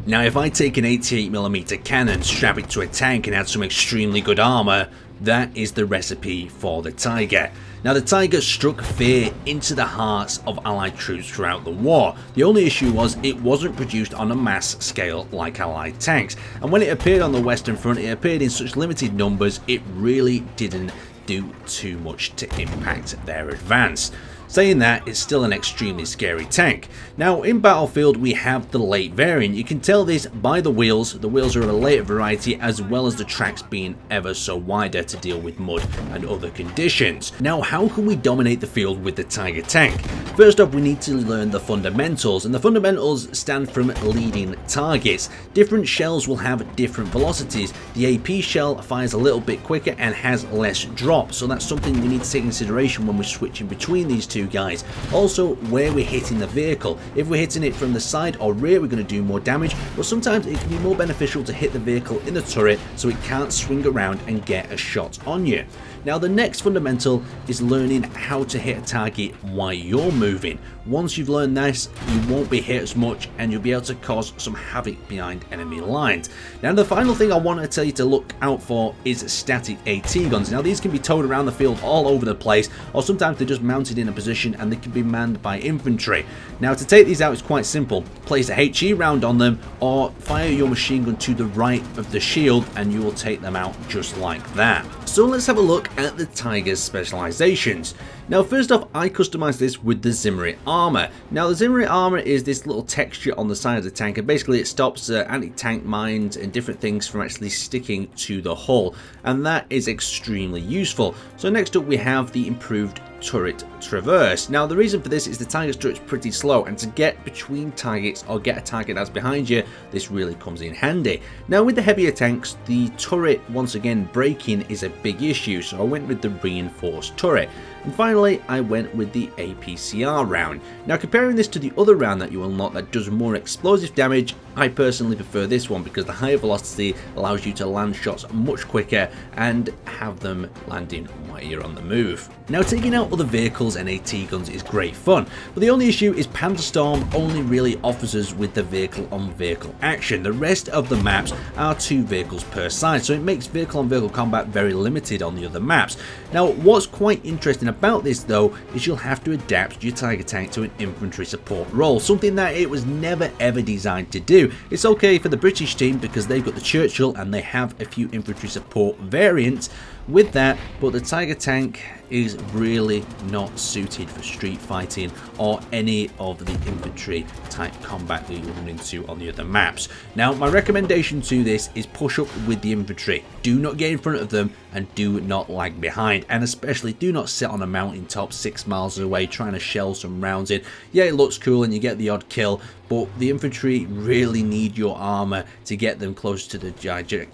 Now if I take an 88mm cannon, strap it to a tank and add some extremely good armor, that is the recipe for the Tiger. Now the Tiger struck fear into the hearts of Allied troops throughout the war. The only issue was it wasn't produced on a mass scale like Allied tanks, and when it appeared on the Western Front, it appeared in such limited numbers it really didn't do too much to impact their advance. Saying that, it's still an extremely scary tank. Now in Battlefield we have the late variant. You can tell this by the wheels. The wheels are of a later variety, as well as the tracks being ever so wider to deal with mud and other conditions. Now how can we dominate the field with the Tiger tank? First off, we need to learn the fundamentals, and the fundamentals stand from leading targets. Different shells will have different velocities. The AP shell fires a little bit quicker and has less drop, so that's something we need to take into consideration when we're switching between these two guys. Also, where we're hitting the vehicle. If we're hitting it from the side or rear, we're going to do more damage, but sometimes it can be more beneficial to hit the vehicle in the turret so it can't swing around and get a shot on you. Now the next fundamental is learning how to hit a target while you're moving. Once you've learned this, you won't be hit as much and you'll be able to cause some havoc behind enemy lines. Now the final thing I want to tell you to look out for is static AT guns. Now these can be towed around the field all over the place, or sometimes they're just mounted in a position and they can be manned by infantry. Now to take these out is quite simple. Place a HE round on them or fire your machine gun to the right of the shield and you will take them out just like that. So let's have a look at the Tiger's specializations. Now first off, I customized this with the Zimmerit Armor. Now the Zimmerit Armor is this little texture on the side of the tank, and basically it stops anti-tank mines and different things from actually sticking to the hull, and that is extremely useful. So next up we have the improved turret traverse. Now the reason for this is the Tiger's turret is pretty slow, and to get between targets or get a target that's behind you, this really comes in handy. Now with the heavier tanks, the turret once again braking is a big issue, so I went with the reinforced turret. And finally, I went with the APCR round. Now comparing this to the other round that you unlock that does more explosive damage, I personally prefer this one because the higher velocity allows you to land shots much quicker and have them landing while you're on the move. Now taking out other vehicles and AT guns is great fun, but the only issue is Panzerstorm only really offers us with the vehicle on vehicle action. The rest of the maps are 2 vehicles per side, so it makes vehicle on vehicle combat very limited on the other maps. Now what's quite interesting about this though is you'll have to adapt your Tiger tank to an infantry support role, something that it was never ever designed to do. It's okay for the British team because they've got the Churchill and they have a few infantry support variants with that, but the Tiger tank is really not suited for street fighting or any of the infantry type combat that you run into on the other maps. Now my recommendation to this is push up with the infantry. Do not get in front of them and do not lag behind, and especially do not sit on a mountain top 6 miles away trying to shell some rounds in. Yeah, it looks cool and you get the odd kill, but the infantry really need your armor to get them closer to the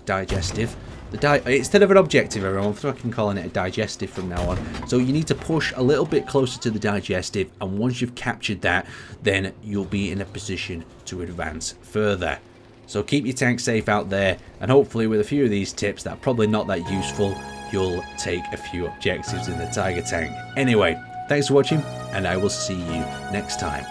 digestive. Instead of an objective, everyone, I'm fucking calling it a digestive from now on. So you need to push a little bit closer to the digestive, and once you've captured that, then you'll be in a position to advance further. So keep your tank safe out there, and hopefully with a few of these tips that are probably not that useful, you'll take a few objectives in the Tiger tank. Anyway, thanks for watching, and I will see you next time.